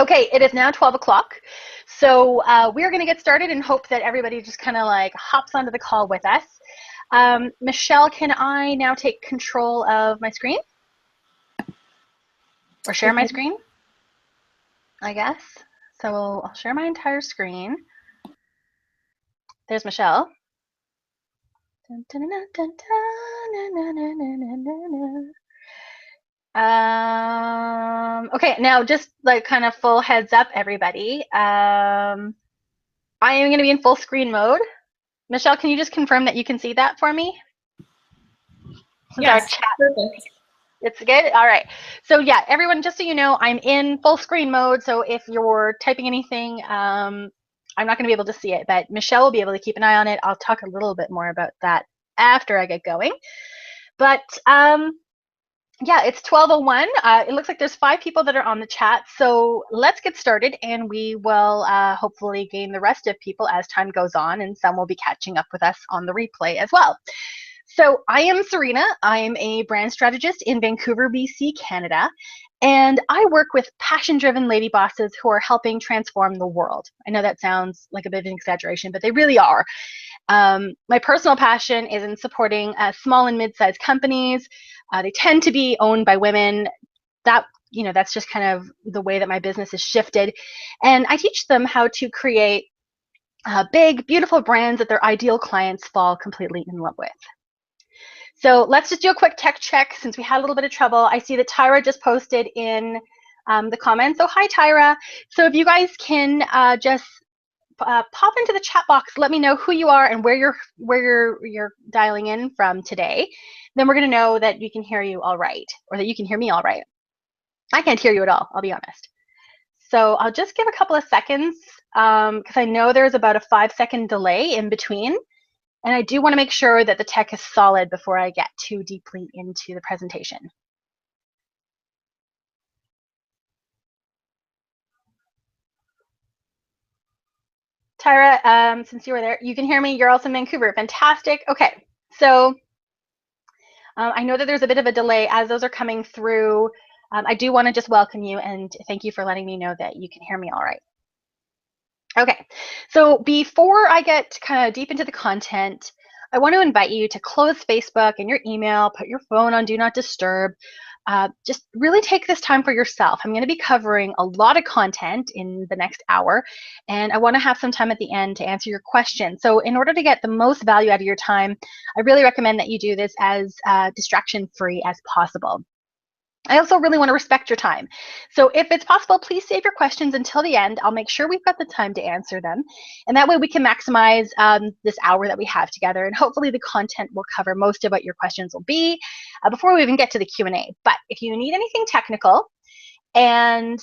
Okay, it is now 12 o'clock. So we're going to get started and hope that everybody just kind of like hops onto the call with us. Michelle, can I now take control of my screen or share my screen? I guess. So I'll share my entire screen. There's Michelle. Okay, now just like kind of full heads up, everybody. I am going to be in full screen mode. Michelle, can you just confirm that you can see that for me? Since yes, our chat, perfect. it's good. All right. So yeah, everyone, just so you know, I'm in full screen mode. So if you're typing anything, I'm not going to be able to see it, but Michelle will be able to keep an eye on it. I'll talk a little bit more about that after I get going. But yeah, it's 12:01. It looks like there's 5 people that are on the chat. So let's get started, and we will hopefully gain the rest of people as time goes on, and some will be catching up with us on the replay as well. So I am Serena. I'm a brand strategist in Vancouver, BC, Canada, and I work with passion-driven lady bosses who are helping transform the world. I know that sounds like a bit of an exaggeration, but they really are. My personal passion is in supporting small and mid-sized companies. They tend to be owned by women. That's just kind of the way that my business has shifted. And I teach them how to create big, beautiful brands that their ideal clients fall completely in love with. So let's just do a quick tech check since we had a little bit of trouble. I see that Tyra just posted in the comments. So hi, Tyra. So if you guys can just pop into the chat box, let me know who you are and where you're dialing in from today. Then we're going to know that we can hear you all right, or that you can hear me all right. I can't hear you at all, I'll be honest. So I'll just give a couple of seconds because I know there's about a 5-second delay in between. And I do want to make sure that the tech is solid before I get too deeply into the presentation. Tyra, since you were there, you can hear me. You're also in Vancouver. Fantastic. Okay, so I know that there's a bit of a delay as those are coming through. I do want to just welcome you and thank you for letting me know that you can hear me all right. Okay, so before I get kind of deep into the content, I want to invite you to close Facebook and your email, put your phone on Do Not Disturb. Just really take this time for yourself. I'm going to be covering a lot of content in the next hour, and I want to have some time at the end to answer your questions. So in order to get the most value out of your time, I really recommend that you do this as distraction-free as possible. I also really want to respect your time. So if it's possible, please save your questions until the end. I'll make sure we've got the time to answer them. And that way we can maximize this hour that we have together. And hopefully the content will cover most of what your questions will be before we even get to the Q&A. But if you need anything technical and,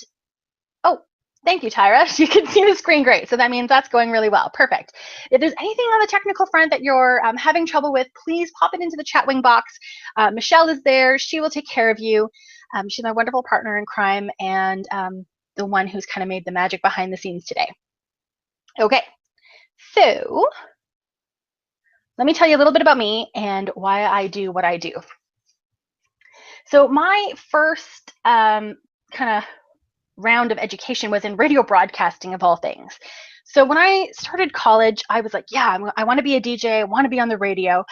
oh, thank you, Tyra. You can see the screen great. So that means that's going really well. Perfect. If there's anything on the technical front that you're having trouble with, please pop it into the chat wing box. Michelle is there. She will take care of you. She's my wonderful partner in crime and the one who's kind of made the magic behind the scenes today. Okay, so let me tell you a little bit about me and why I do what I do. So my first kind of round of education was in radio broadcasting of all things. So when I started college, I was like, yeah, I want to be a DJ. I want to be on the radio.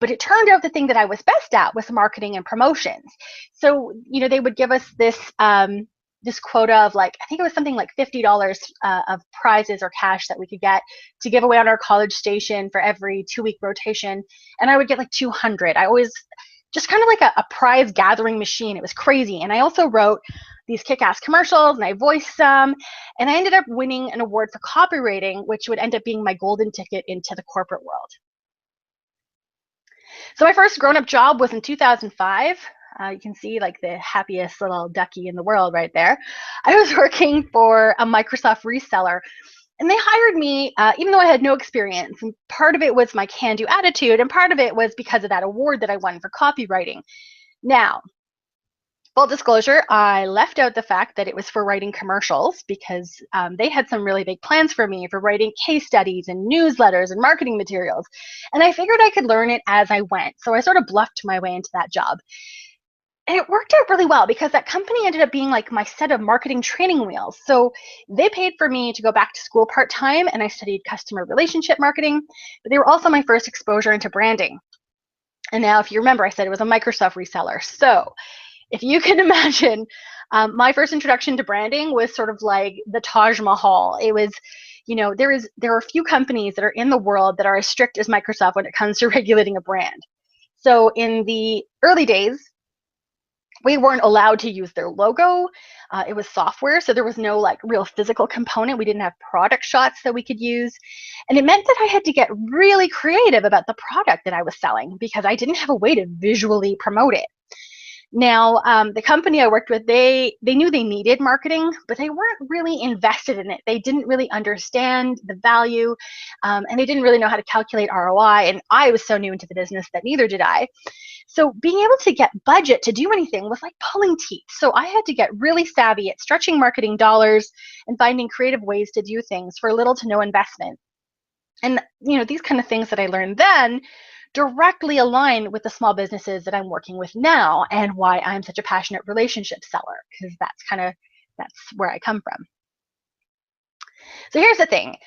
But it turned out the thing that I was best at was marketing and promotions. So, they would give us this this quota of like, I think it was something like $50 of prizes or cash that we could get to give away on our college station for every 2-week rotation. And I would get like 200. I always just kind of like a prize gathering machine. It was crazy. And I also wrote these kick-ass commercials and I voiced some. And I ended up winning an award for copywriting, which would end up being my golden ticket into the corporate world. So my first grown-up job was in 2005. You can see like the happiest little ducky in the world right there. I was working for a Microsoft reseller, and they hired me even though I had no experience. And part of it was my can-do attitude, and part of it was because of that award that I won for copywriting. Now, full disclosure, I left out the fact that it was for writing commercials because they had some really big plans for me for writing case studies and newsletters and marketing materials. And I figured I could learn it as I went. So I sort of bluffed my way into that job. And it worked out really well because that company ended up being like my set of marketing training wheels. So they paid for me to go back to school part-time, and I studied customer relationship marketing, but they were also my first exposure into branding. And now, if you remember, I said it was a Microsoft reseller. So if you can imagine, my first introduction to branding was sort of like the Taj Mahal. It was, there are a few companies that are in the world that are as strict as Microsoft when it comes to regulating a brand. So in the early days, we weren't allowed to use their logo. It was software, so there was no like real physical component. We didn't have product shots that we could use. And it meant that I had to get really creative about the product that I was selling because I didn't have a way to visually promote it. Now, the company I worked with, they knew they needed marketing, but they weren't really invested in it. They didn't really understand the value, and they didn't really know how to calculate ROI. And I was so new into the business that neither did I. So being able to get budget to do anything was like pulling teeth. So I had to get really savvy at stretching marketing dollars and finding creative ways to do things for little to no investment. And these kind of things that I learned then directly align with the small businesses that I'm working with now and why I'm such a passionate relationship seller, because that's where I come from. So here's the thing.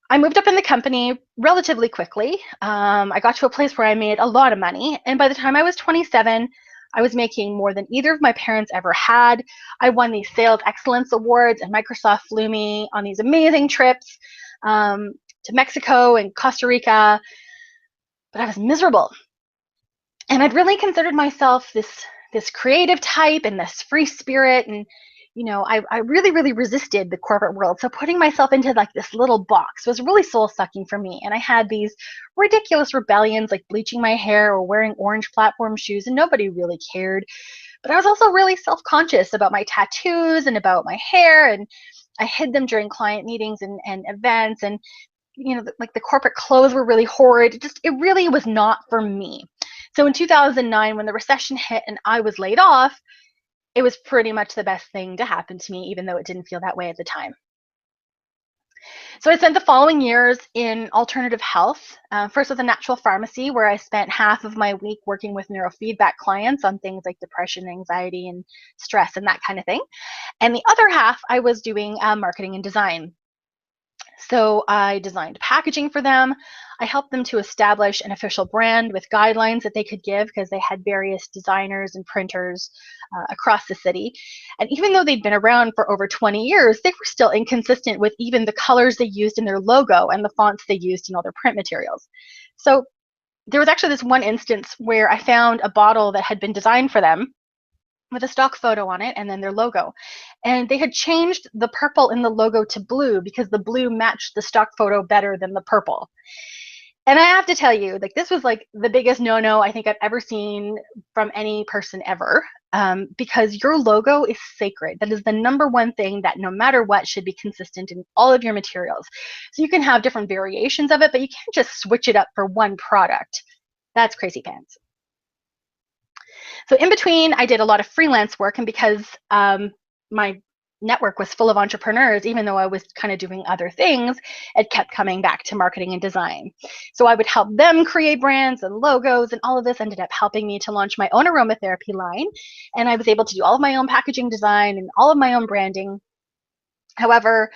I moved up in the company relatively quickly. I got to a place where I made a lot of money. And by the time I was 27, I was making more than either of my parents ever had. I won these sales excellence awards, and Microsoft flew me on these amazing trips to Mexico and Costa Rica. But I was miserable. And I'd really considered myself this creative type and this free spirit. And I really, really resisted the corporate world. So putting myself into like this little box was really soul sucking for me. And I had these ridiculous rebellions like bleaching my hair or wearing orange platform shoes, and nobody really cared. But I was also really self-conscious about my tattoos and about my hair, and I hid them during client meetings and events. And like the corporate clothes were really horrid. It really was not for me. So in 2009, when the recession hit and I was laid off, it was pretty much the best thing to happen to me, even though it didn't feel that way at the time. So I spent the following years in alternative health, first with a natural pharmacy, where I spent half of my week working with neurofeedback clients on things like depression, anxiety, and stress, and that kind of thing. And the other half, I was doing marketing and design. So I designed packaging for them. I helped them to establish an official brand with guidelines that they could give, because they had various designers and printers across the city. And even though they'd been around for over 20 years, they were still inconsistent with even the colors they used in their logo and the fonts they used in all their print materials. So there was actually this one instance where I found a bottle that had been designed for them with a stock photo on it and then their logo. And they had changed the purple in the logo to blue because the blue matched the stock photo better than the purple. And I have to tell you, like, this was like the biggest no-no I think I've ever seen from any person ever, because your logo is sacred. That is the number one thing that no matter what should be consistent in all of your materials. So you can have different variations of it, but you can't just switch it up for one product. That's crazy pants. So in between, I did a lot of freelance work, and because my network was full of entrepreneurs, even though I was kind of doing other things, it kept coming back to marketing and design. So I would help them create brands and logos, and all of this ended up helping me to launch my own aromatherapy line. And I was able to do all of my own packaging design and all of my own branding. However,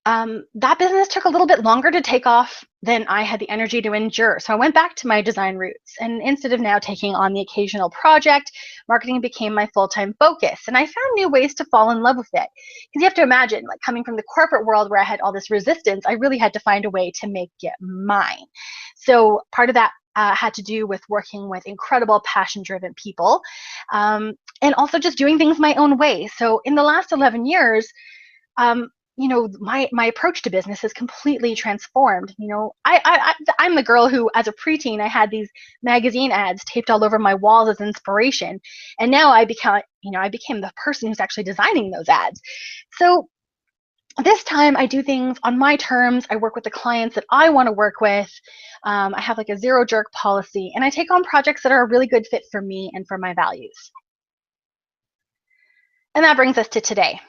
that business took a little bit longer to take off than I had the energy to endure. So I went back to my design roots, and instead of now taking on the occasional project, marketing became my full-time focus. And I found new ways to fall in love with it. Because you have to imagine, like, coming from the corporate world where I had all this resistance, I really had to find a way to make it mine. So part of that had to do with working with incredible passion-driven people, and also just doing things my own way. So in the last 11 years, my approach to business has completely transformed. I'm the girl who, as a preteen, I had these magazine ads taped all over my walls as inspiration, and now I became the person who's actually designing those ads. So this time I do things on my terms. I work with the clients that I want to work with. I have like a zero jerk policy, and I take on projects that are a really good fit for me and for my values. And that brings us to today.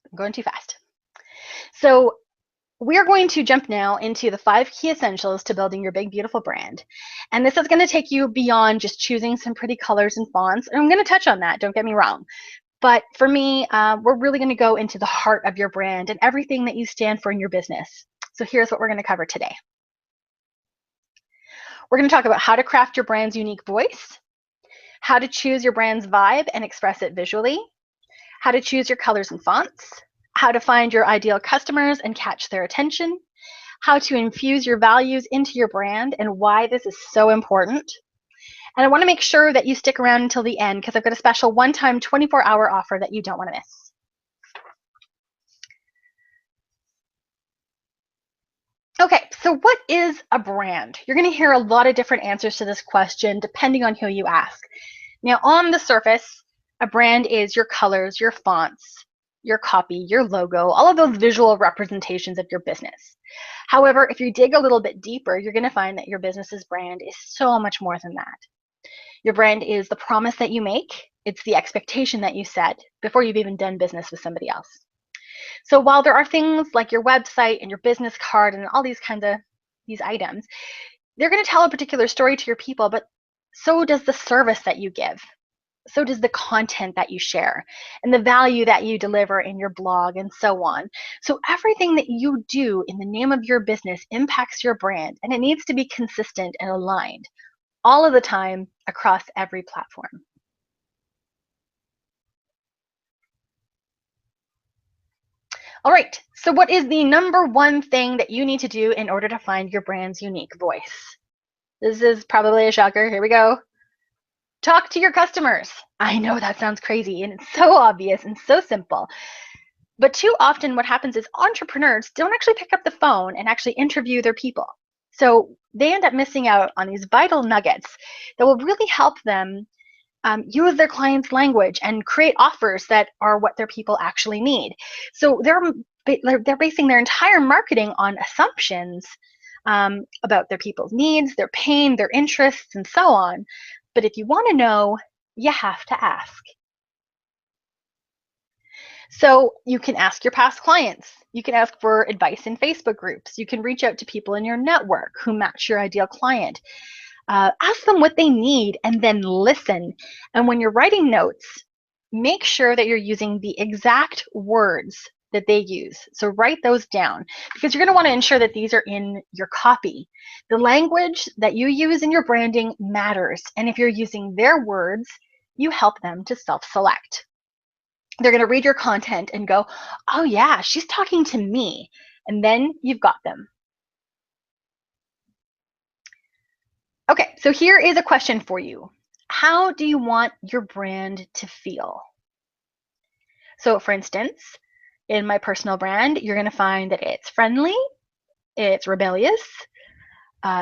I'm going too fast. So we are going to jump now into the 5 key essentials to building your big, beautiful brand. And this is going to take you beyond just choosing some pretty colors and fonts. And I'm going to touch on that, don't get me wrong. But for me, we're really going to go into the heart of your brand and everything that you stand for in your business. So here's what we're going to cover today. We're going to talk about how to craft your brand's unique voice, how to choose your brand's vibe and express it visually, how to choose your colors and fonts, how to find your ideal customers and catch their attention, how to infuse your values into your brand and why this is so important. And I want to make sure that you stick around until the end because I've got a special one-time 24-hour offer that you don't want to miss. Okay, so what is a brand? You're going to hear a lot of different answers to this question depending on who you ask. Now, on the surface, a brand is your colors, your fonts, your copy, your logo, all of those visual representations of your business. However, if you dig a little bit deeper, you're going to find that your business's brand is so much more than that. Your brand is the promise that you make. It's the expectation that you set before you've even done business with somebody else. So while there are things like your website and your business card and all these kinds of these items, they're going to tell a particular story to your people, but so does the service that you give. So does the content that you share and the value that you deliver in your blog and so on. So everything that you do in the name of your business impacts your brand, and it needs to be consistent and aligned all of the time across every platform. All right, so what is the number one thing that you need to do in order to find your brand's unique voice? This is probably a shocker. Here we go. Talk to your customers. I know that sounds crazy and it's so obvious and so simple. But too often what happens is entrepreneurs don't actually pick up the phone and actually interview their people. So they end up missing out on these vital nuggets that will really help them use their clients' language and create offers that are what their people actually need. So they're basing their entire marketing on assumptions about their people's needs, their pain, their interests, and so on. But if you want to know, you have to ask. So you can ask your past clients. You can ask for advice in Facebook groups. You can reach out to people in your network who match your ideal client. Ask them what they need and then listen. And when you're writing notes, make sure that you're using the exact words that they use. So write those down because you're going to want to ensure that these are in your copy. The language that you use in your branding matters. And if you're using their words, you help them to self-select. They're going to read your content and go, oh yeah, she's talking to me. And then you've got them. Okay, so here is a question for you. How do you want your brand to feel? So for instance, in my personal brand, you're going to find that it's friendly, it's rebellious,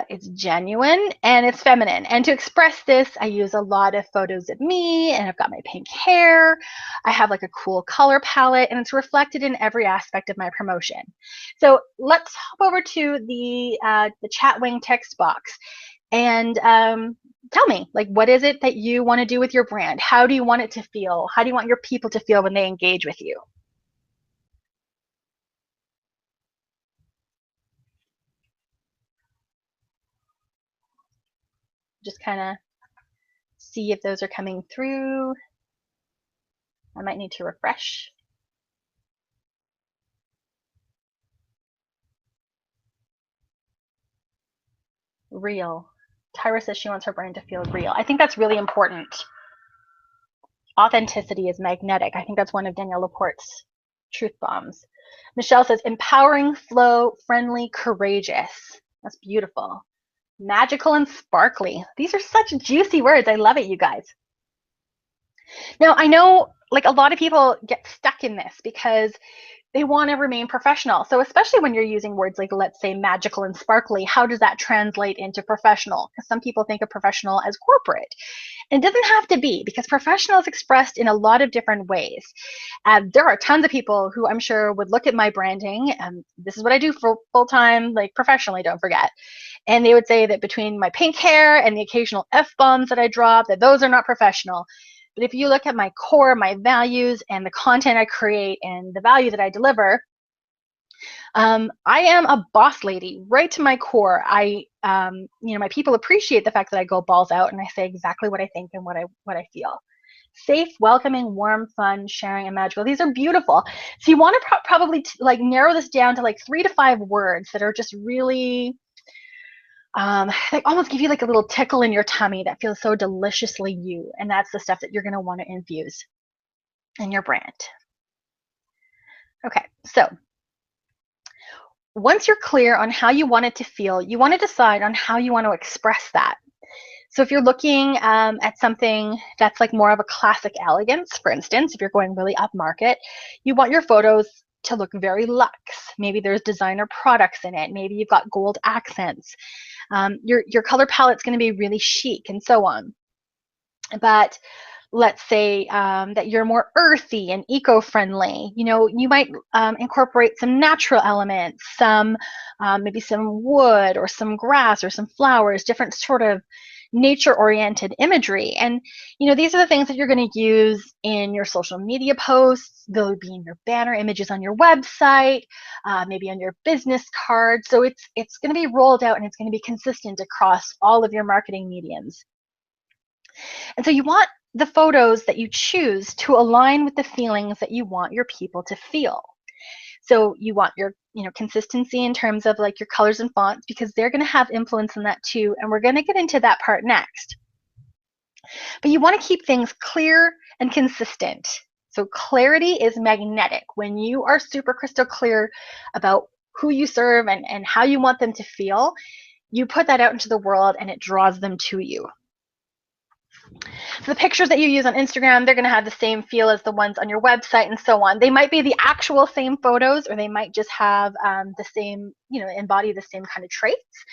it's genuine, and it's feminine. And to express this, I use a lot of photos of me, and I've got my pink hair. I have like a cool color palette, and it's reflected in every aspect of my promotion. So let's hop over to the Chatwing text box. And tell me, like, what is it that you want to do with your brand? How do you want it to feel? How do you want your people to feel when they engage with you? Just kind of see if those are coming through. I might need to refresh. Real. Tyra says she wants her brand to feel real. I think that's really important. Authenticity is magnetic. I think that's one of Danielle Laporte's truth bombs. Michelle says empowering, flow, friendly, courageous. That's beautiful. Magical and sparkly. These are such juicy words. I love it, you guys. Now, I know like a lot of people get stuck in this because they want to remain professional. So especially when you're using words like, let's say, magical and sparkly, how does that translate into professional? Because some people think of professional as corporate. And it doesn't have to be, because professional is expressed in a lot of different ways. There are tons of people who I'm sure would look at my branding, and this is what I do for full-time, like professionally, don't forget. And they would say that between my pink hair and the occasional F-bombs that I drop, that those are not professional. But if you look at my core, my values, and the content I create and the value that I deliver, I am a boss lady, right to my core. My people appreciate the fact that I go balls out and I say exactly what I think and what I feel. Safe, welcoming, warm, fun, sharing, and magical. These are beautiful. So you want to probably like narrow this down to like 3 to 5 words that are just really like almost give you like a little tickle in your tummy that feels so deliciously you. And that's the stuff that you're going to want to infuse in your brand. Okay, so once you're clear on how you want it to feel, you want to decide on how you want to express that. So if you're looking at something that's like more of a classic elegance, for instance, if you're going really upmarket, you want your photos to look very luxe. Maybe there's designer products in it. Maybe you've got gold accents. Your color palette's going to be really chic and so on. But let's say that you're more earthy and eco-friendly. You might incorporate some natural elements, maybe some wood or some grass or some flowers, different sort of nature-oriented imagery. And these are the things that you're going to use in your social media posts. They'll be in your banner images on your website, maybe on your business card. So it's going to be rolled out and it's going to be consistent across all of your marketing mediums. And so you want the photos that you choose to align with the feelings that you want your people to feel. So you want your consistency in terms of like your colors and fonts, because they're going to have influence in that too, and we're going to get into that part next. But you want to keep things clear and consistent. So clarity is magnetic. When you are super crystal clear about who you serve and how you want them to feel, you put that out into the world and it draws them to you. So the pictures that you use on Instagram, they're going to have the same feel as the ones on your website and so on. They might be the actual same photos, or they might just have the same, embody the same kind of traits.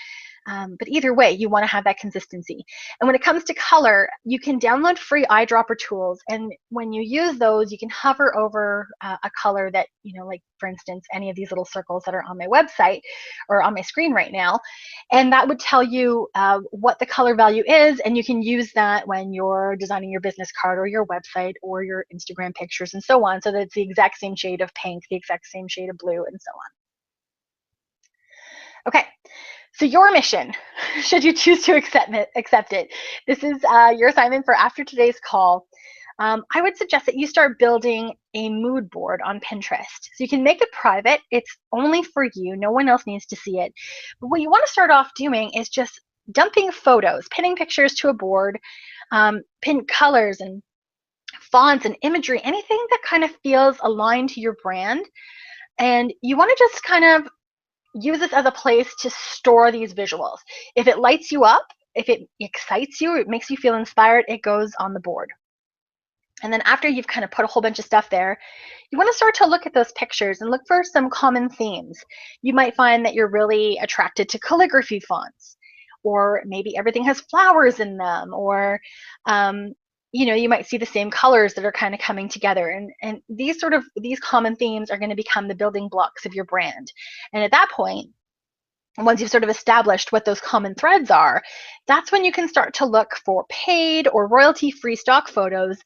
But either way, you want to have that consistency. And when it comes to color, you can download free eyedropper tools. And when you use those, you can hover over a color that, like for instance, any of these little circles that are on my website or on my screen right now. And that would tell you what the color value is. And you can use that when you're designing your business card or your website or your Instagram pictures and so on, so that it's the exact same shade of pink, the exact same shade of blue, and so on. Okay. So your mission, should you choose to accept it, this is your assignment for after today's call. I would suggest that you start building a mood board on Pinterest. So you can make it private. It's only for you. No one else needs to see it. But what you want to start off doing is just dumping photos, pinning pictures to a board, pin colors and fonts and imagery, anything that kind of feels aligned to your brand. And you want to just kind of use this as a place to store these visuals. If it lights you up, if it excites you, it makes you feel inspired, it goes on the board. And then after you've kind of put a whole bunch of stuff there, you want to start to look at those pictures and look for some common themes. You might find that you're really attracted to calligraphy fonts, or maybe everything has flowers in them, or you might see the same colors that are kind of coming together. And these common themes are going to become the building blocks of your brand. And at that point, once you've sort of established what those common threads are, that's when you can start to look for paid or royalty-free stock photos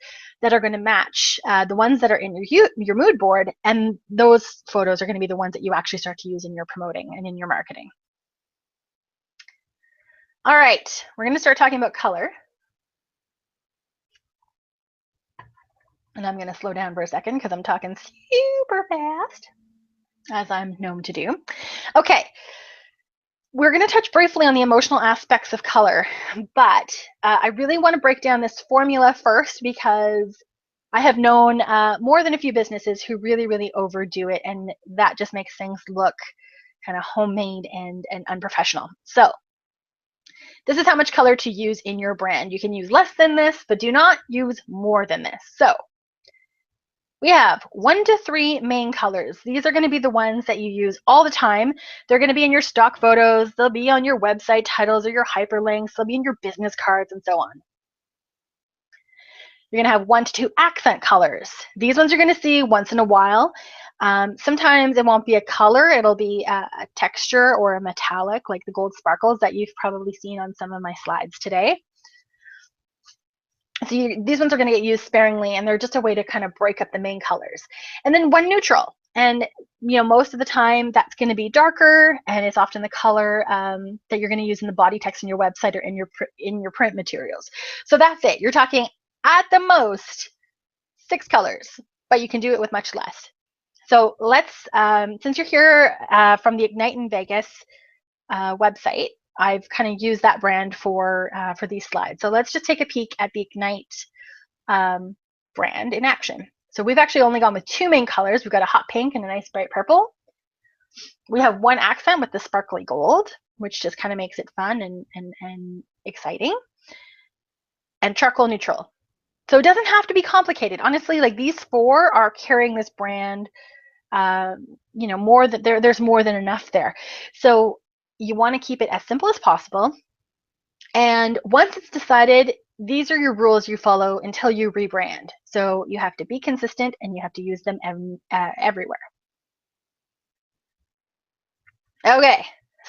that are going to match the ones that are in your mood board. And those photos are going to be the ones that you actually start to use in your promoting and in your marketing. All right, we're going to start talking about color. And I'm going to slow down for a second because I'm talking super fast, as I'm known to do. Okay, we're going to touch briefly on the emotional aspects of color, but I really want to break down this formula first, because I have known more than a few businesses who really, really overdo it, and that just makes things look kind of homemade and unprofessional. So this is how much color to use in your brand. You can use less than this, but do not use more than this. So we have 1 to 3 main colors. These are going to be the ones that you use all the time. They're going to be in your stock photos. They'll be on your website titles or your hyperlinks. They'll be in your business cards and so on. You're going to have 1 to 2 accent colors. These ones you're going to see once in a while. Sometimes it won't be a color. It'll be a texture or a metallic, like the gold sparkles that you've probably seen on some of my slides today. So these ones are going to get used sparingly, and they're just a way to kind of break up the main colors. And then 1 neutral. And most of the time that's going to be darker, and it's often the color that you're going to use in the body text in your website or in your print materials. So that's it. You're talking at the most 6 colors, but you can do it with much less. So let's, since you're here from the Ignite in Vegas website, I've kind of used that brand for these slides. So let's just take a peek at the Ignite brand in action. So we've actually only gone with 2 main colors. We've got a hot pink and a nice bright purple. We have 1 accent with the sparkly gold, which just kind of makes it fun and exciting, and charcoal neutral. So it doesn't have to be complicated. Honestly, like these 4 are carrying this brand, more than there's more than enough there. So you want to keep it as simple as possible. And once it's decided, these are your rules you follow until you rebrand. So you have to be consistent and you have to use them everywhere. Okay,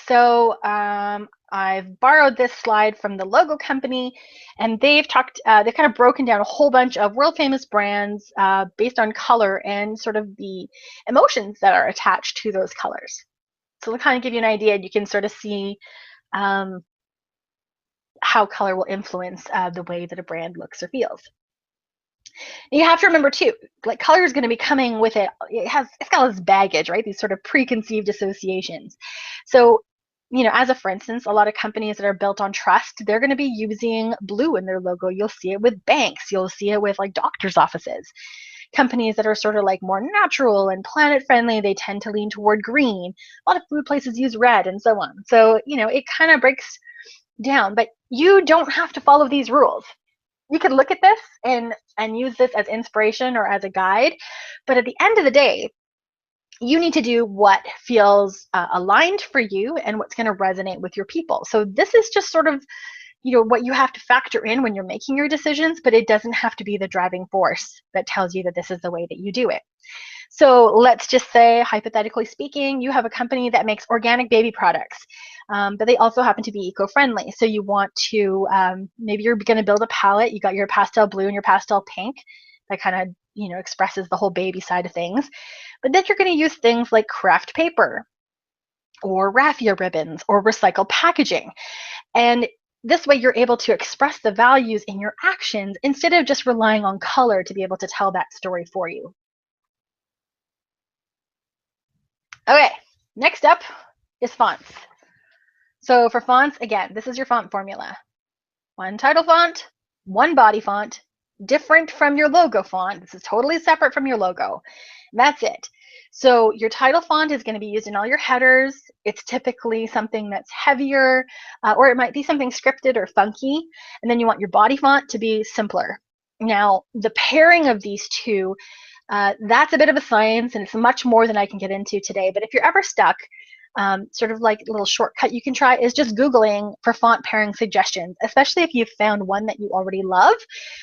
so I've borrowed this slide from the logo company, and they've kind of broken down a whole bunch of world famous brands based on color and sort of the emotions that are attached to those colors. So to kind of give you an idea, you can sort of see how color will influence the way that a brand looks or feels. You have to remember too, like color is going to be coming with it. It's got this baggage, right? These sort of preconceived associations. So, as a for instance, a lot of companies that are built on trust, they're going to be using blue in their logo. You'll see it with banks. You'll see it with like doctors' offices. Companies that are sort of like more natural and planet friendly, they tend to lean toward green. A lot of food places use red and so on. So, it kind of breaks down, but you don't have to follow these rules. You could look at this and use this as inspiration or as a guide, but at the end of the day, you need to do what feels aligned for you and what's going to resonate with your people. So this is just sort of what you have to factor in when you're making your decisions, but it doesn't have to be the driving force that tells you that this is the way that you do it. So let's just say, hypothetically speaking, you have a company that makes organic baby products, but they also happen to be eco-friendly. So you want to, maybe you're going to build a palette. You got your pastel blue and your pastel pink that kind of, expresses the whole baby side of things. But then you're going to use things like craft paper or raffia ribbons or recycled packaging. And this way you're able to express the values in your actions instead of just relying on color to be able to tell that story for you. Okay, next up is fonts. So for fonts, again, this is your font formula. 1 title font, 1 body font, different from your logo font. This is totally separate from your logo. That's it. So your title font is going to be used in all your headers. It's typically something that's heavier, or it might be something scripted or funky. And then you want your body font to be simpler. Now, the pairing of these two, that's a bit of a science, and it's much more than I can get into today. But if you're ever stuck, sort of like a little shortcut you can try is just Googling for font pairing suggestions, especially if you've found one that you already love.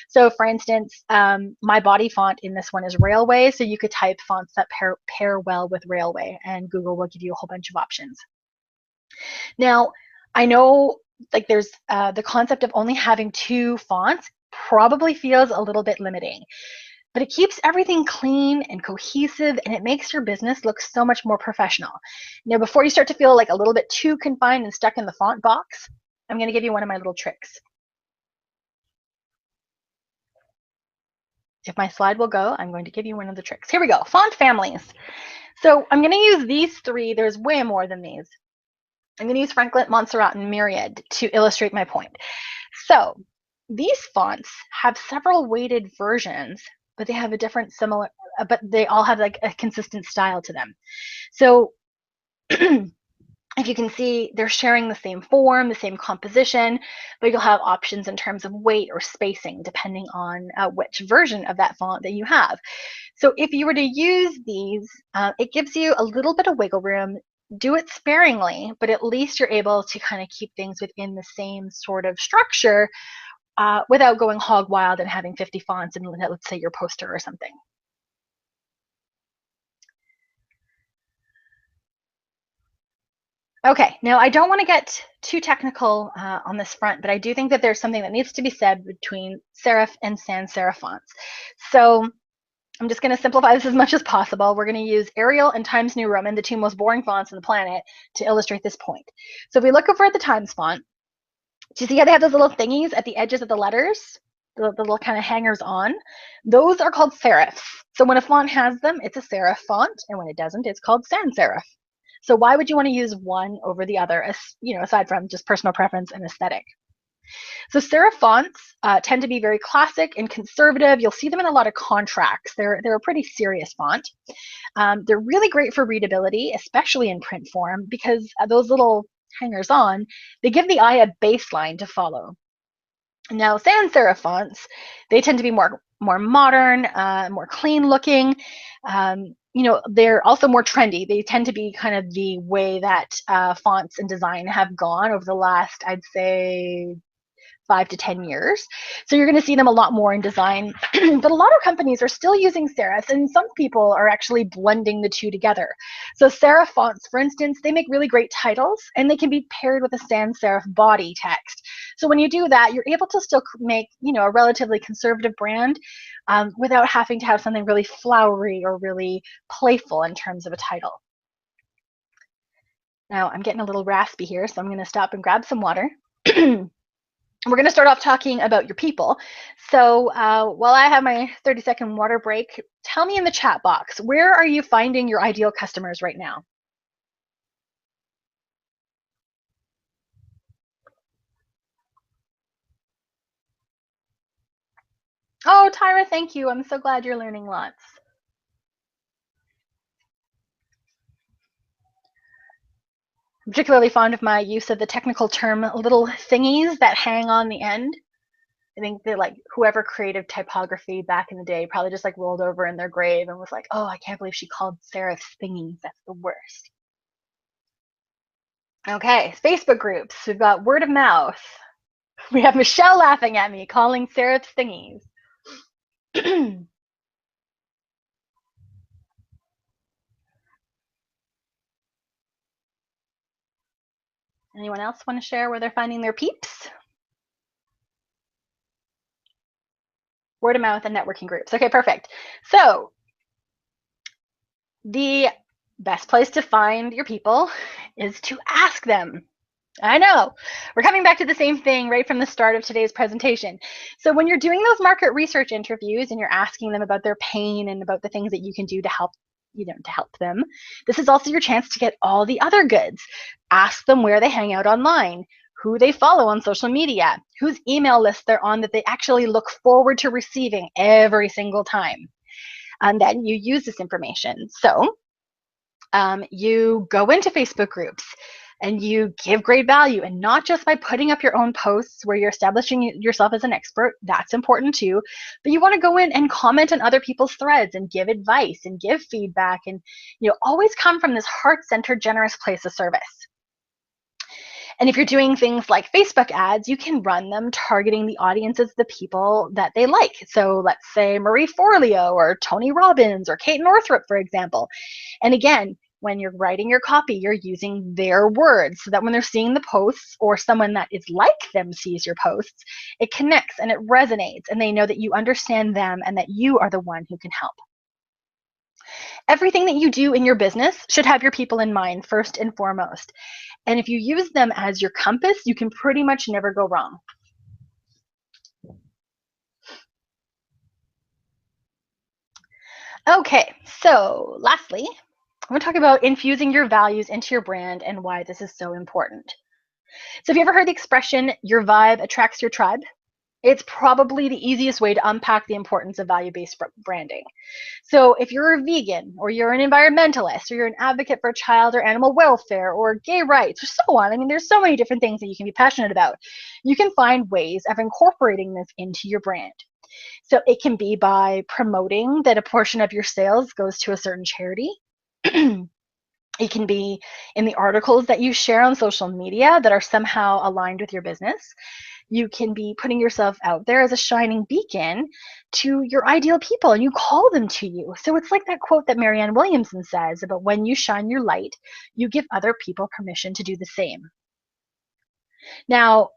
So for instance, my body font in this one is Railway, so you could type fonts that pair well with Railway, and Google will give you a whole bunch of options. Now, I know like there's the concept of only having 2 fonts probably feels a little bit limiting, but it keeps everything clean and cohesive, and it makes your business look so much more professional. Now, before you start to feel like a little bit too confined and stuck in the font box, I'm going to give you one of my little tricks. If my slide will go, I'm going to give you one of the tricks. Here we go, font families. So I'm going to use these 3. There's way more than these. I'm going to use Franklin, Montserrat, and Myriad to illustrate my point. So these fonts have several weighted versions, but they have a different but they all have like a consistent style to them. So if you can see, they're sharing the same form, the same composition, but you'll have options in terms of weight or spacing depending on which version of that font that you have. So if you were to use these, it gives you a little bit of wiggle room. Do it sparingly, but at least you're able to kind of keep things within the same sort of structure without going hog wild and having 50 fonts in, let's say, your poster or something. Okay, now I don't want to get too technical on this front, but I do think that there's something that needs to be said between serif and sans serif fonts. So I'm just going to simplify this as much as possible. We're going to use Arial and Times New Roman, the two most boring fonts on the planet, to illustrate this point. So if we look over at the Times font, do you see how they have those little thingies at the edges of the letters? The little kind of hangers on? Those are called serifs. So when a font has them, it's a serif font, and when it doesn't, it's called sans serif. So why would you want to use one over the other, aside from just personal preference and aesthetic? So serif fonts tend to be very classic and conservative. You'll see them in a lot of contracts. They're a pretty serious font. They're really great for readability, especially in print form, because those little hangers on, they give the eye a baseline to follow. Now, sans serif fonts, they tend to be more modern, more clean looking. They're also more trendy. They tend to be kind of the way that fonts and design have gone over the last, I'd say, 5 to 10 years. So you're going to see them a lot more in design. But a lot of companies are still using serifs, and some people are actually blending the two together. So serif fonts, for instance, they make really great titles, and they can be paired with a sans serif body text. So when you do that, you're able to still make, a relatively conservative brand without having to have something really flowery or really playful in terms of a title. Now, I'm getting a little raspy here, so I'm going to stop and grab some water. We're going to start off talking about your people. So while I have my 30-second water break, tell me in the chat box, where are you finding your ideal customers right now? Oh, Tyra, thank you. I'm so glad you're learning lots. I'm particularly fond of my use of the technical term little thingies that hang on the end. I think that whoever created typography back in the day probably just rolled over in their grave and was like, oh, I can't believe she called serifs thingies. That's the worst. Okay, Facebook groups. We've got word of mouth. We have Michelle laughing at me, calling serifs thingies. Anyone else want to share where they're finding their peeps? Word of mouth and networking groups. Okay, perfect. So the best place to find your people is to ask them. I know, we're coming back to the same thing right from the start of today's presentation. So when you're doing those market research interviews and you're asking them about their pain and about the things that you can do to help them, this is also your chance to get all the other goods. Ask them where they hang out online, who they follow on social media, whose email list they're on that they actually look forward to receiving every single time. And then you use this information. So you go into Facebook groups and you give great value, and not just by putting up your own posts where you're establishing yourself as an expert. That's important too, but you want to go in and comment on other people's threads and give advice and give feedback, and always come from this heart-centered, generous place of service. And if you're doing things like Facebook ads, you can run them targeting the audiences, the people that they like. So let's say Marie Forleo or Tony Robbins or Kate Northrup, for example. And again, when you're writing your copy, you're using their words so that when they're seeing the posts or someone that is like them sees your posts, it connects and it resonates, and they know that you understand them and that you are the one who can help. Everything that you do in your business should have your people in mind first and foremost. And if you use them as your compass, you can pretty much never go wrong. Okay, so lastly, I'm going to talk about infusing your values into your brand and why this is so important. So have you ever heard the expression, your vibe attracts your tribe? It's probably the easiest way to unpack the importance of value-based branding. So if you're a vegan, or you're an environmentalist, or you're an advocate for child or animal welfare, or gay rights, or so on, I mean, there's so many different things that you can be passionate about. You can find ways of incorporating this into your brand. So it can be by promoting that a portion of your sales goes to a certain charity. It can be in the articles that you share on social media that are somehow aligned with your business. You can be putting yourself out there as a shining beacon to your ideal people, and you call them to you. So it's like that quote that Marianne Williamson says about when you shine your light, you give other people permission to do the same. Now,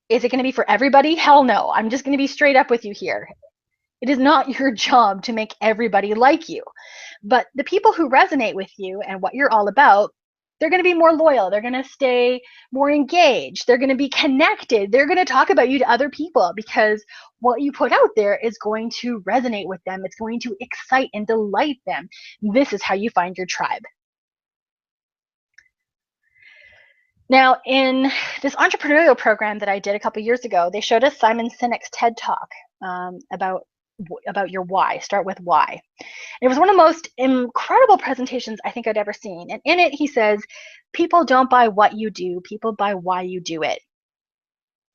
is it going to be for everybody? Hell no. I'm just going to be straight up with you here. It is not your job to make everybody like you. But the people who resonate with you and what you're all about, they're going to be more loyal. They're going to stay more engaged. They're going to be connected. They're going to talk about you to other people because what you put out there is going to resonate with them. It's going to excite and delight them. This is how you find your tribe. Now, in this entrepreneurial program that I did a couple years ago, they showed us Simon Sinek's TED Talk about your why. Start with why. It was one of the most incredible presentations I think I'd ever seen. And in it, he says, people don't buy what you do, people buy why you do it.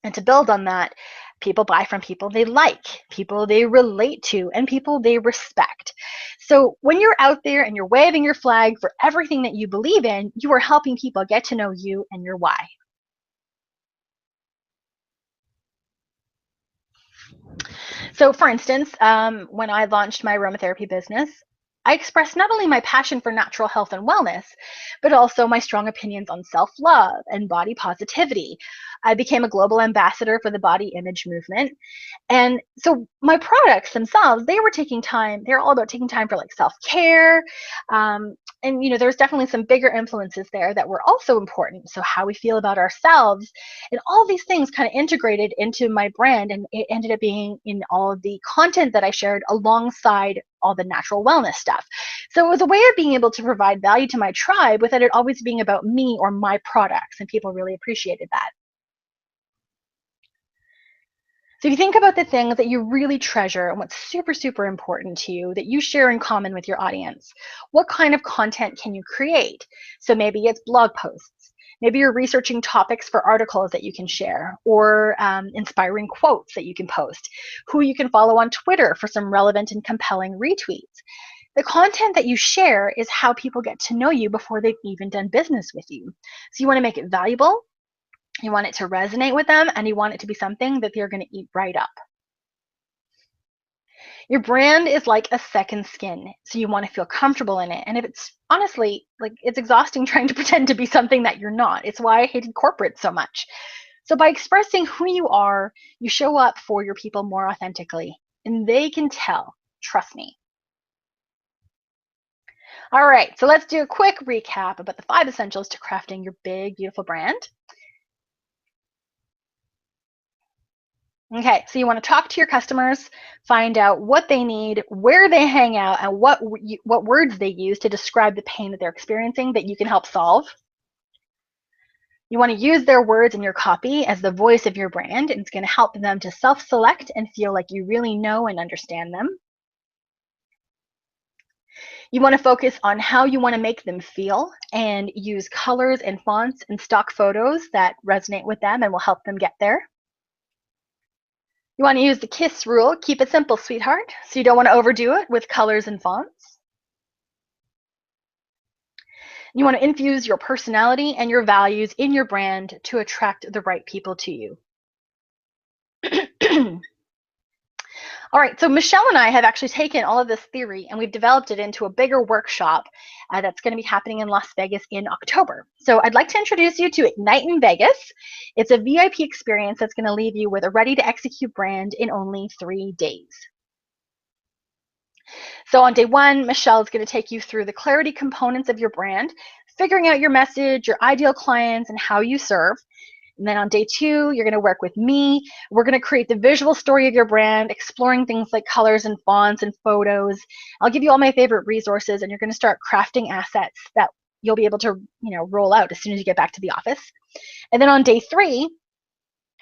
And to build on that, people buy from people they like, people they relate to, and people they respect. So when you're out there and you're waving your flag for everything that you believe in, you are helping people get to know you and your why. So for instance, when I launched my aromatherapy business, I expressed not only my passion for natural health and wellness, but also my strong opinions on self-love and body positivity. I became a global ambassador for the body image movement. And so my products themselves, they were taking time. They're all about taking time for like self-care. And there's definitely some bigger influences there that were also important. So how we feel about ourselves and all these things kind of integrated into my brand, and it ended up being in all of the content that I shared alongside all the natural wellness stuff. So it was a way of being able to provide value to my tribe without it always being about me or my products, and people really appreciated that. So if you think about the things that you really treasure and what's super, super important to you that you share in common with your audience, what kind of content can you create? So maybe it's blog posts. Maybe you're researching topics for articles that you can share, or inspiring quotes that you can post, who you can follow on Twitter for some relevant and compelling retweets. The content that you share is how people get to know you before they've even done business with you. So you want to make it valuable, you want it to resonate with them, and you want it to be something that they're going to eat right up. Your brand is like a second skin, so you want to feel comfortable in it. And if it's honestly, like, it's exhausting trying to pretend to be something that you're not. It's why I hated corporate so much. So by expressing who you are, you show up for your people more authentically, and they can tell. Trust me. All right, so let's do a quick recap about the 5 essentials to crafting your big, beautiful brand. Okay, so you want to talk to your customers, find out what they need, where they hang out, and what words they use to describe the pain that they're experiencing that you can help solve. You want to use their words in your copy as the voice of your brand, and it's going to help them to self-select and feel like you really know and understand them. You want to focus on how you want to make them feel and use colors and fonts and stock photos that resonate with them and will help them get there. You want to use the KISS rule, keep it simple, sweetheart. So you don't want to overdo it with colors and fonts. You want to infuse your personality and your values in your brand to attract the right people to you. All right, so Michelle and I have actually taken all of this theory and we've developed it into a bigger workshop that's going to be happening in Las Vegas in October. So I'd like to introduce you to Ignite in Vegas. It's a VIP experience that's going to leave you with a ready-to-execute brand in only 3 days. So on day 1, Michelle is going to take you through the clarity components of your brand, figuring out your message, your ideal clients, and how you serve. And then on day 2, you're going to work with me. We're going to create the visual story of your brand, exploring things like colors and fonts and photos. I'll give you all my favorite resources, and you're going to start crafting assets that you'll be able to, roll out as soon as you get back to the office. And then on day 3,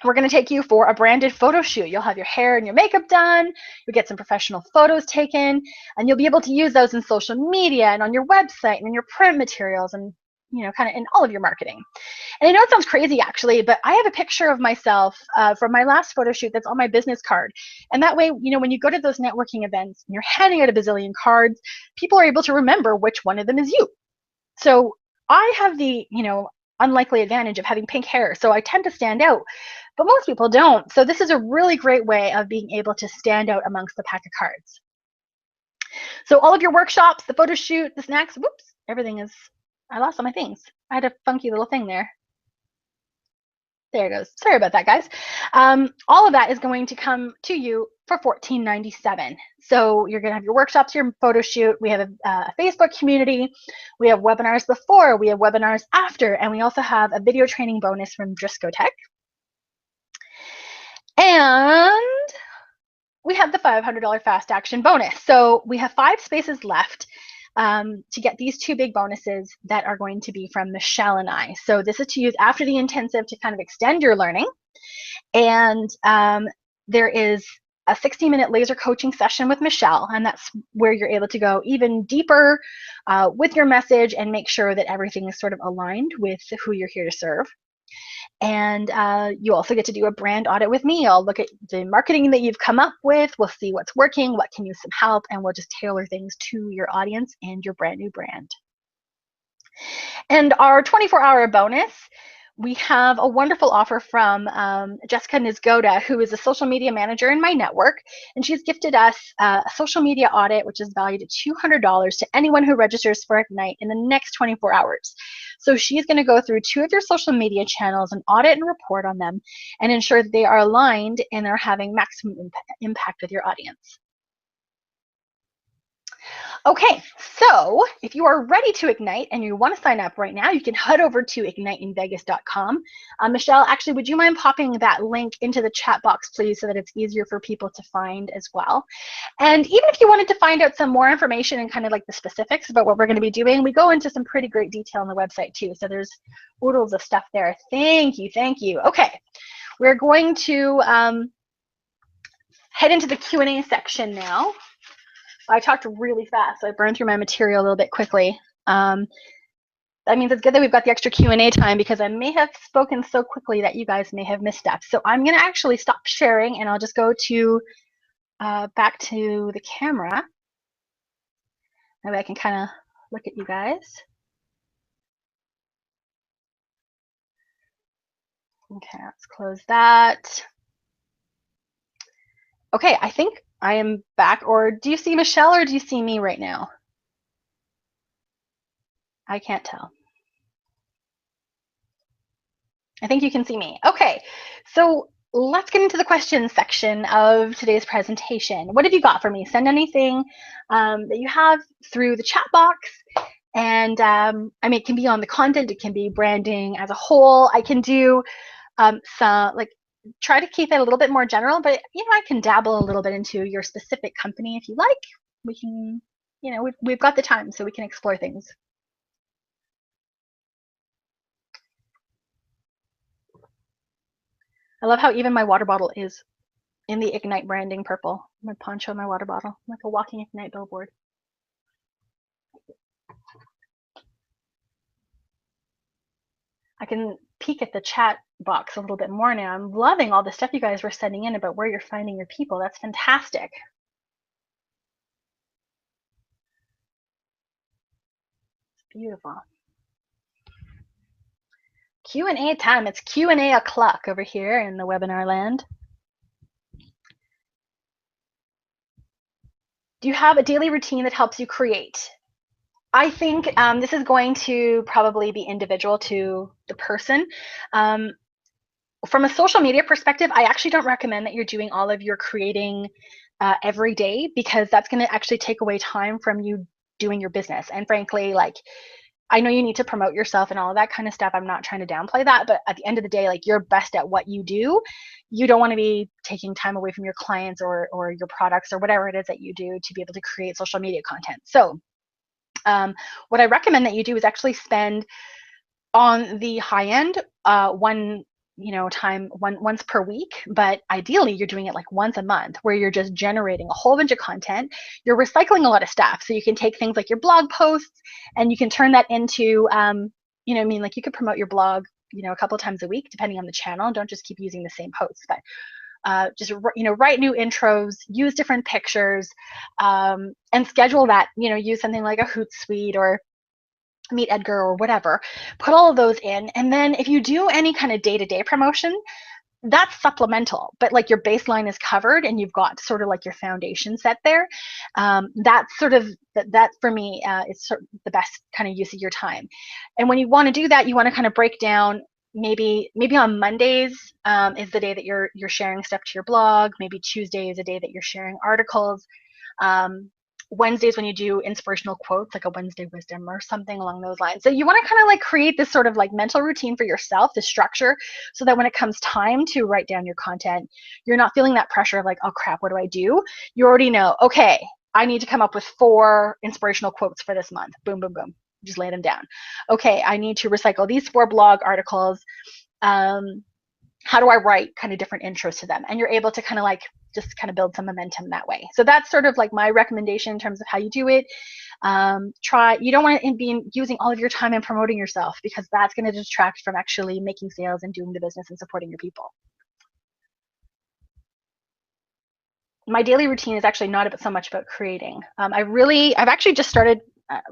we're going to take you for a branded photo shoot. You'll have your hair and your makeup done. You'll get some professional photos taken, and you'll be able to use those in social media and on your website and in your print materials and, kind of in all of your marketing. And I know it sounds crazy, actually, but I have a picture of myself from my last photo shoot that's on my business card. And that way, when you go to those networking events and you're handing out a bazillion cards, people are able to remember which one of them is you. So I have the, unlikely advantage of having pink hair, so I tend to stand out, but most people don't. So this is a really great way of being able to stand out amongst the pack of cards. So all of your workshops, the photo shoot, the snacks, whoops, everything is, I lost all my things. I had a funky little thing there. There it goes. Sorry about that, guys. All of that is going to come to you for $14.97. So you're going to have your workshops, your photo shoot. We have a Facebook community. We have webinars before. We have webinars after. And we also have a video training bonus from Drisco Tech. And we have the $500 fast action bonus. So we have 5 spaces left to get these 2 big bonuses that are going to be from Michelle and I. So this is to use after the intensive to kind of extend your learning. And there is a 60-minute laser coaching session with Michelle, and that's where you're able to go even deeper with your message and make sure that everything is sort of aligned with who you're here to serve. And you also get to do a brand audit with me. I'll look at the marketing that you've come up with. We'll see what's working, what can use some help, and we'll just tailor things to your audience and your brand new brand. And our 24-hour bonus, we have a wonderful offer from Jessica Nizgoda, who is a social media manager in my network, and she's gifted us a social media audit, which is valued at $200 to anyone who registers for Ignite in the next 24 hours. So she's going to go through 2 of your social media channels and audit and report on them and ensure that they are aligned and are having maximum impact with your audience. Okay, so if you are ready to Ignite and you want to sign up right now, you can head over to igniteinvegas.com. Michelle, actually, would you mind popping that link into the chat box, please, so that it's easier for people to find as well? And even if you wanted to find out some more information and kind of like the specifics about what we're going to be doing, we go into some pretty great detail on the website too. So there's oodles of stuff there. Thank you, thank you. Okay, we're going to head into the Q&A section now. I talked really fast, so I burned through my material a little bit quickly. That means it's good that we've got the extra Q&A time, because I may have spoken so quickly that you guys may have missed steps. So I'm going to actually stop sharing, and I'll just go to back to the camera. Maybe I can kind of look at you guys. Okay, let's close that. Okay, I think I am back. Or do you see Michelle, or do you see me right now? I can't tell. I think you can see me. Okay, so let's get into the questions section of today's presentation. What have you got for me? Send anything that you have through the chat box. And I mean, it can be on the content, it can be branding as a whole. I can do some, like, try to keep it a little bit more general, but you know, I can dabble a little bit into your specific company if you like. We can, you know, we've got the time, so we can explore things. I love how even my water bottle is in the Ignite branding purple. My poncho, my water bottle, I'm like a walking Ignite billboard. I can peek at the chat box a little bit more now. I'm loving all the stuff you guys were sending in about where you're finding your people. That's fantastic. It's beautiful. Q&A time. It's Q&A o'clock over here in the webinar land. Do you have a daily routine that helps you create? I think this is going to probably be individual to the person. From a social media perspective, I actually don't recommend that you're doing all of your creating every day, because that's going to actually take away time from you doing your business. And frankly, like, I know you need to promote yourself and all of that kind of stuff. I'm not trying to downplay that, but at the end of the day, like, you're best at what you do. You don't want to be taking time away from your clients or your products or whatever it is that you do to be able to create social media content. So what I recommend that you do is actually spend on the high end once per week, but ideally you're doing it like once a month, where you're just generating a whole bunch of content. You're recycling a lot of stuff, so you can take things like your blog posts and you can turn that into like, you could promote your blog a couple of times a week depending on the channel. Don't just keep using the same posts, but just write new intros, use different pictures, and schedule that. Use something like a Hootsuite or Meet Edgar or whatever. Put all of those in, and then if you do any kind of day-to-day promotion, that's supplemental, but like your baseline is covered and you've got sort of like your foundation set there. That's sort of that for me is sort of the best kind of use of your time. And when you want to do that, you want to kind of break down maybe on Mondays is the day that you're sharing stuff to your blog. Maybe Tuesday is a day that you're sharing articles. Wednesdays when you do inspirational quotes, like a Wednesday wisdom or something along those lines. So you want to kind of like create this sort of like mental routine for yourself, the structure, so that when it comes time to write down your content, you're not feeling that pressure of like, oh crap, what do I do? You already know, okay, I need to come up with 4 inspirational quotes for this month. Boom, boom, boom. Just lay them down. Okay, I need to recycle these 4 blog articles. How do I write kind of different intros to them? And you're able to kind of like just kind of build some momentum that way. So that's sort of like my recommendation in terms of how you do it. You don't want to be using all of your time in promoting yourself, because that's going to distract from actually making sales and doing the business and supporting your people. My daily routine is actually not so much about creating. I've actually just started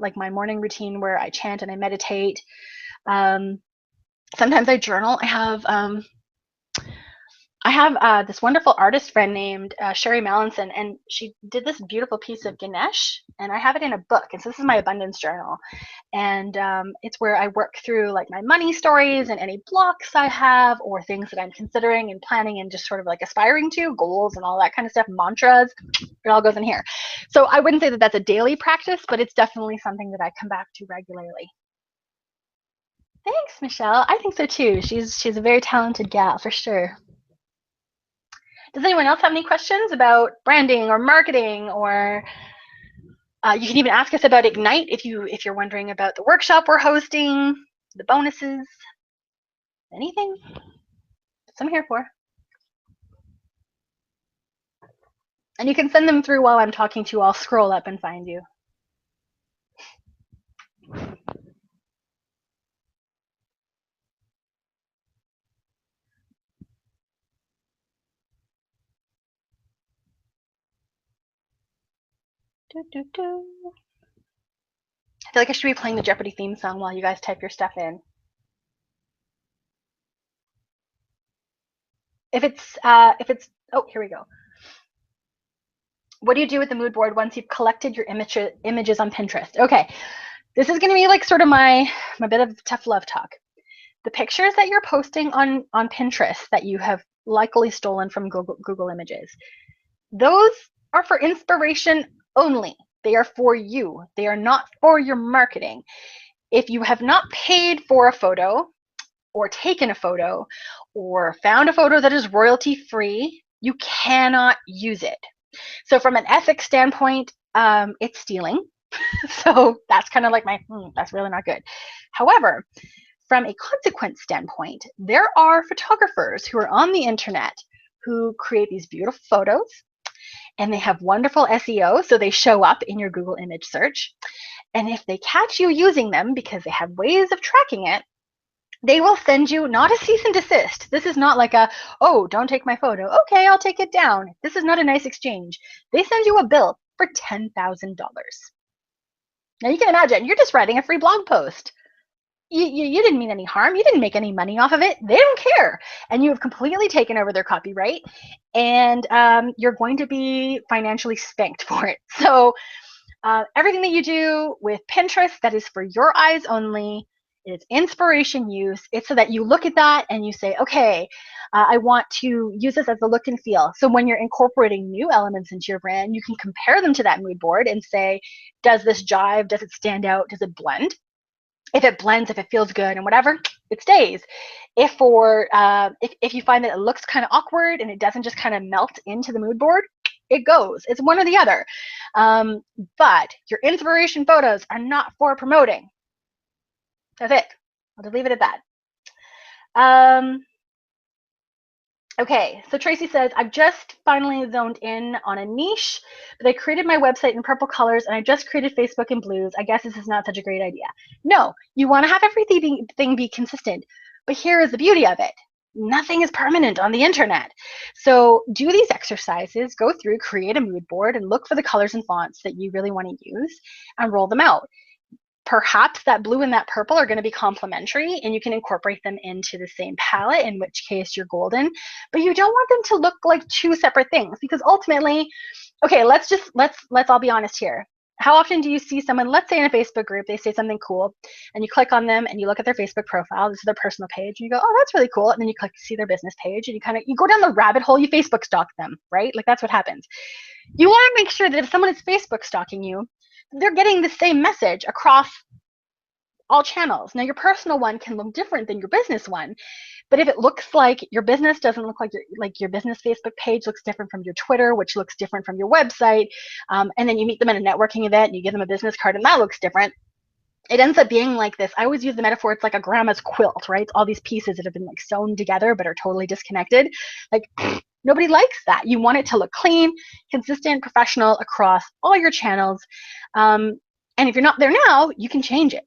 like my morning routine where I chant and I meditate. Sometimes I journal. I have this wonderful artist friend named Sherry Mallinson, and she did this beautiful piece of Ganesh, and I have it in a book. And so this is my abundance journal, and it's where I work through like my money stories and any blocks I have or things that I'm considering and planning and just sort of like aspiring to, goals and all that kind of stuff, mantras. It all goes in here. So I wouldn't say that that's a daily practice, but it's definitely something that I come back to regularly. Thanks, Michelle. I think so too. She's a very talented gal for sure. Does anyone else have any questions about branding or marketing, or you can even ask us about Ignite if you're wondering about the workshop we're hosting, the bonuses, anything. That's what I'm here for. And you can send them through while I'm talking to you. I'll scroll up and find you. I feel like I should be playing the Jeopardy theme song while you guys type your stuff in. If it's oh, here we go. What do you do with the mood board once you've collected your images on Pinterest? Okay, this is going to be like sort of my bit of tough love talk. The pictures that you're posting on Pinterest that you have likely stolen from Google Images, those are for inspiration only. They are for you. They are not for your marketing. If you have not paid for a photo or taken a photo or found a photo that is royalty free, you cannot use it. So from an ethics standpoint, it's stealing. So that's kind of like that's really not good. However, from a consequence standpoint, there are photographers who are on the internet who create these beautiful photos, and they have wonderful SEO, so they show up in your Google image search. And if they catch you using them, because they have ways of tracking it, they will send you not a cease and desist. This is not like a, oh, don't take my photo. Okay, I'll take it down. This is not a nice exchange. They send you a bill for $10,000. Now you can imagine, you're just writing a free blog post. You didn't mean any harm. You didn't make any money off of it. They don't care. And you have completely taken over their copyright, and you're going to be financially spanked for it. So everything that you do with Pinterest that is for your eyes only, it's inspiration use. It's so that you look at that and you say, okay, I want to use this as a look and feel. So when you're incorporating new elements into your brand, you can compare them to that mood board and say, does this jive? Does it stand out? Does it blend? If it blends, if it feels good and whatever, it stays. If you find that it looks kind of awkward and it doesn't just kind of melt into the mood board, it goes. It's one or the other. But your inspiration photos are not for promoting. That's it. I'll just leave it at that. Okay, so Tracy says, I've just finally zoned in on a niche, but I created my website in purple colors and I just created Facebook in blues. I guess this is not such a great idea. No, you want to have everything be consistent, but here is the beauty of it. Nothing is permanent on the internet. So do these exercises, go through, create a mood board, and look for the colors and fonts that you really want to use and roll them out. Perhaps that blue and that purple are going to be complementary and you can incorporate them into the same palette, in which case you're golden. But you don't want them to look like two separate things, because ultimately, okay, let's all be honest here. how often do you see someone, let's say in a Facebook group, they say something cool, and you click on them and you look at their Facebook profile, this is their personal page, and you go, oh, that's really cool. And then you click to see their business page, and you go down the rabbit hole, you Facebook stalk them, right? Like that's what happens. You want to make sure that if someone is Facebook stalking you, they're getting the same message across all channels. Now, your personal one can look different than your business one, but if it looks like your business doesn't look like your business Facebook page looks different from your Twitter, which looks different from your website, and then you meet them at a networking event and you give them a business card and that looks different, it ends up being like this. I always use the metaphor, it's like a grandma's quilt, right? It's all these pieces that have been like sewn together but are totally disconnected. Like nobody likes that. You want it to look clean, consistent, professional across all your channels. And if you're not there now, you can change it.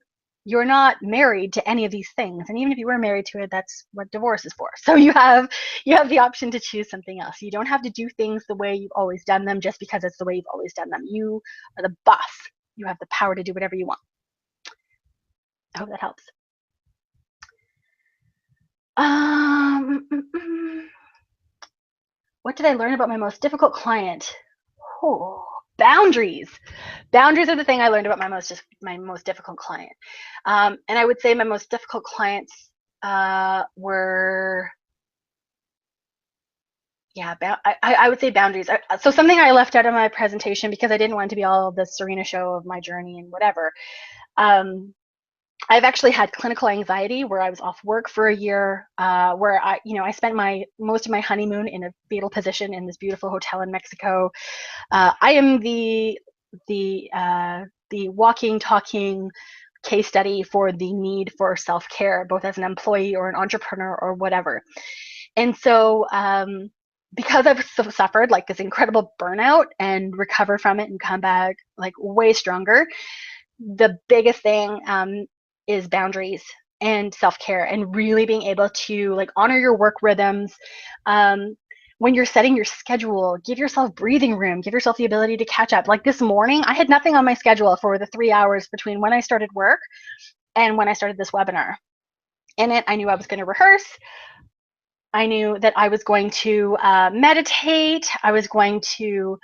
You're not married to any of these things, and even if you were married to it, that's what divorce is for. So you have the option to choose something else. You don't have to do things the way you've always done them just because it's the way you've always done them. You are the boss. You have the power to do whatever you want. I hope that helps. What did I learn about my most difficult client? Oh, boundaries. Boundaries are the thing I learned about my most difficult client. And I would say my most difficult clients were, yeah, I would say boundaries. So something I left out of my presentation because I didn't want it to be all the Serena show of my journey and whatever. I've actually had clinical anxiety where I was off work for a year, where I spent most of my honeymoon in a fetal position in this beautiful hotel in Mexico. I am the walking, talking case study for the need for self-care, both as an employee or an entrepreneur or whatever. And so because I've suffered like this incredible burnout and recover from it and come back like way stronger, the biggest thing is boundaries and self-care and really being able to like honor your work rhythms. When you're setting your schedule, give yourself breathing room, give yourself the ability to catch up. Like this morning, I had nothing on my schedule for the 3 hours between when I started work and when I started this webinar. In it, I knew I was going to rehearse. I knew that I was going to meditate. I was going to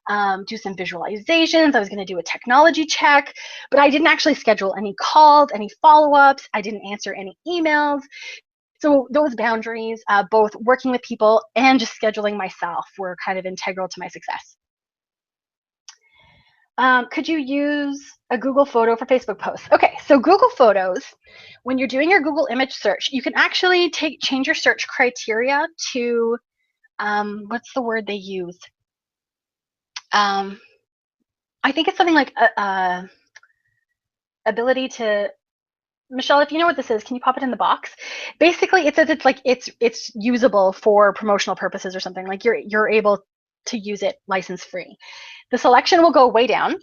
do some visualizations. I was going to do a technology check, but I didn't actually schedule any calls, any follow-ups. I didn't answer any emails. So those boundaries, both working with people and just scheduling myself, were kind of integral to my success. Could you use a Google photo for Facebook posts? Okay, so Google Photos, when you're doing your Google image search, you can actually change your search criteria to, what's the word they use? I think it's something like ability to, Michelle, if you know what this is, can you pop it in the box? Basically, it says it's usable for promotional purposes or something. Like you're able to use it license free. The selection will go way down.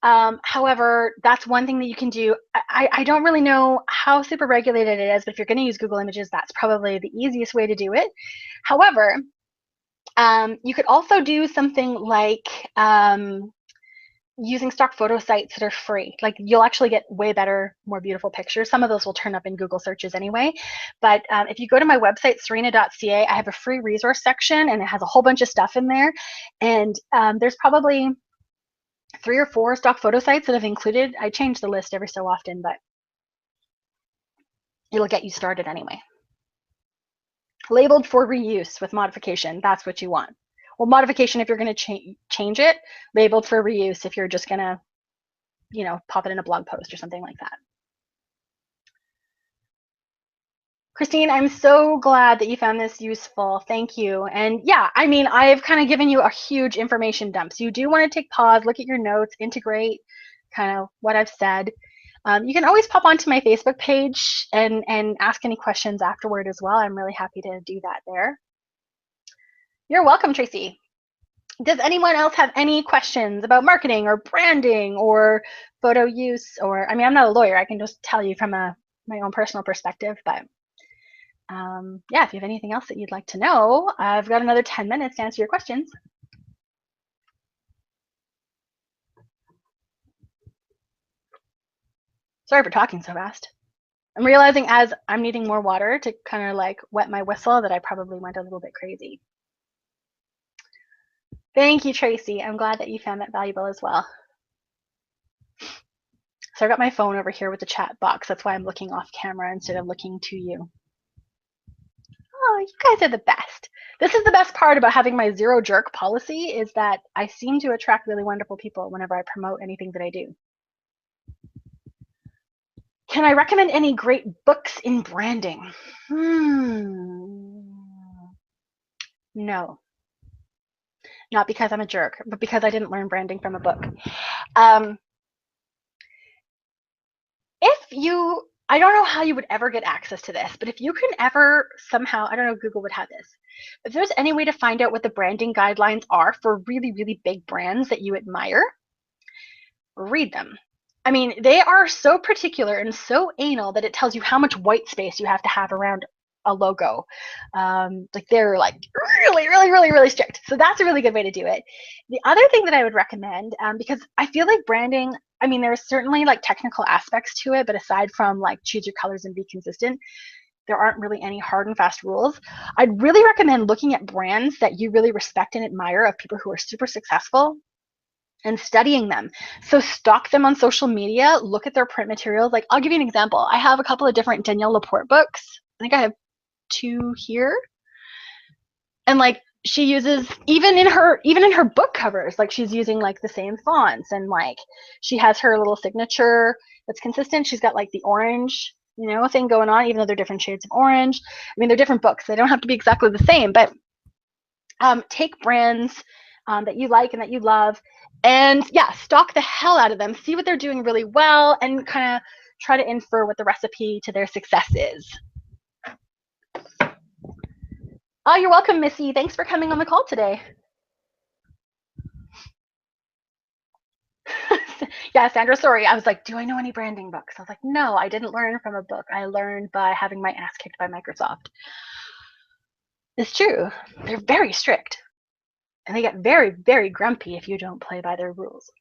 However, that's one thing that you can do. I don't really know how super regulated it is, but if you're going to use Google Images, that's probably the easiest way to do it. However, you could also do something like using stock photo sites that are free. Like you'll actually get way better, more beautiful pictures. Some of those will turn up in Google searches anyway. But if you go to my website, serena.ca, I have a free resource section and it has a whole bunch of stuff in there. And there's probably 3 or 4 stock photo sites that have included. I change the list every so often, but it'll get you started anyway. Labeled for reuse with modification, that's what you want. Well, modification if you're going to change it, labeled for reuse if you're just going to, pop it in a blog post or something like that. Christine, I'm so glad that you found this useful. Thank you. And yeah, I mean, I've kind of given you a huge information dump. So you do want to take pause, look at your notes, integrate kind of what I've said. You can always pop onto my Facebook page and ask any questions afterward as well. I'm really happy to do that there. You're welcome, Tracy. Does anyone else have any questions about marketing or branding or photo use? Or, I mean, I'm not a lawyer. I can just tell you from my own personal perspective. But yeah, if you have anything else that you'd like to know, I've got another 10 minutes to answer your questions. Sorry for talking so fast. I'm realizing as I'm needing more water to kind of like wet my whistle that I probably went a little bit crazy. Thank you, Tracy. I'm glad that you found that valuable as well. So I got my phone over here with the chat box. That's why I'm looking off camera instead of looking to you. Oh, you guys are the best. This is the best part about having my zero jerk policy, is that I seem to attract really wonderful people whenever I promote anything that I do. Can I recommend any great books in branding? No. Not because I'm a jerk, but because I didn't learn branding from a book. I don't know how you would ever get access to this, but if you can ever somehow, I don't know if Google would have this, if there's any way to find out what the branding guidelines are for really, really big brands that you admire, read them. I mean, they are so particular and so anal that it tells you how much white space you have to have around a logo. Like they're like really, really, really, really strict. So that's a really good way to do it. The other thing that I would recommend, because I feel like branding, I mean, there's certainly like technical aspects to it, but aside from like choose your colors and be consistent, there aren't really any hard and fast rules. I'd really recommend looking at brands that you really respect and admire of people who are super successful and studying them. So stalk them on social media, look at their print materials. Like I'll give you an example. I have a couple of different Danielle Laporte books. I think I have 2 here. And like she uses, even in her book covers, like she's using like the same fonts, and like she has her little signature that's consistent. She's got like the orange, thing going on, even though they're different shades of orange. I mean, they're different books. They don't have to be exactly the same, but take brands that you like and that you love, and yeah, stalk the hell out of them. See what they're doing really well, and kind of try to infer what the recipe to their success is. Oh, you're welcome, Missy. Thanks for coming on the call today. Yeah, Sandra, sorry. I was like, do I know any branding books? I was like, no, I didn't learn from a book. I learned by having my ass kicked by Microsoft. It's true. They're very strict. And they get very, very grumpy if you don't play by their rules.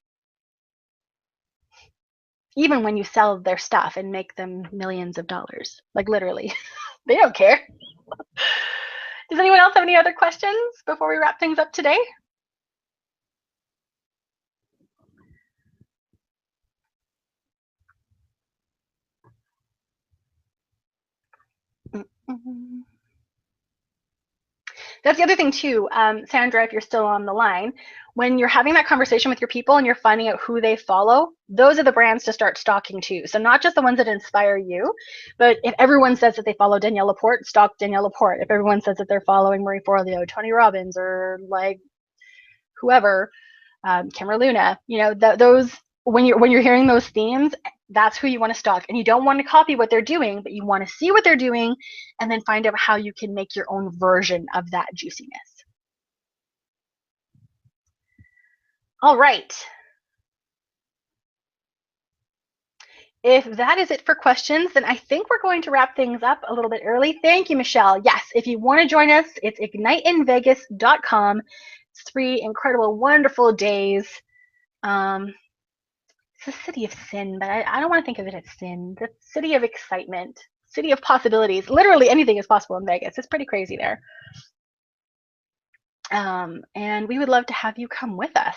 Even when you sell their stuff and make them millions of dollars. Like literally. They don't care. Does anyone else have any other questions before we wrap things up today? That's the other thing too, Sandra, if you're still on the line, when you're having that conversation with your people and you're finding out who they follow, those are the brands to start stalking too. So not just the ones that inspire you, but if everyone says that they follow Danielle Laporte, stalk Danielle Laporte. If everyone says that they're following Marie Forleo, Tony Robbins, or like whoever, Cameron Luna, those, when you're hearing those themes, that's who you want to stalk. And you don't want to copy what they're doing, but you want to see what they're doing and then find out how you can make your own version of that juiciness. All right. If that is it for questions, then I think we're going to wrap things up a little bit early. Thank you, Michelle. Yes, if you want to join us, it's igniteinvegas.com. It's 3 incredible, wonderful days. It's a city of sin, but I don't want to think of it as sin. The city of excitement, city of possibilities. Literally anything is possible in Vegas. It's pretty crazy there. And we would love to have you come with us.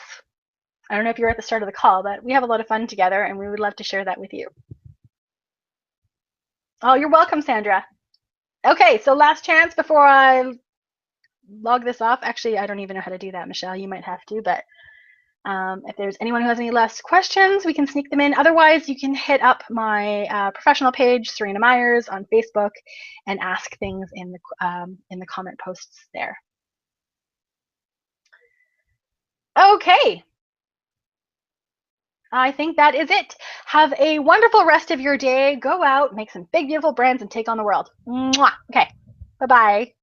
I don't know if you were at the start of the call, but we have a lot of fun together, and we would love to share that with you. Oh, you're welcome, Sandra. Okay, so last chance before I log this off. Actually, I don't even know how to do that, Michelle. You might have to, but if there's anyone who has any last questions, we can sneak them in. Otherwise, you can hit up my professional page, Serena Myers, on Facebook, and ask things in the comment posts there. Okay. I think that is it. Have a wonderful rest of your day. Go out, make some big, beautiful brands, and take on the world. Mwah. Okay. Bye-bye.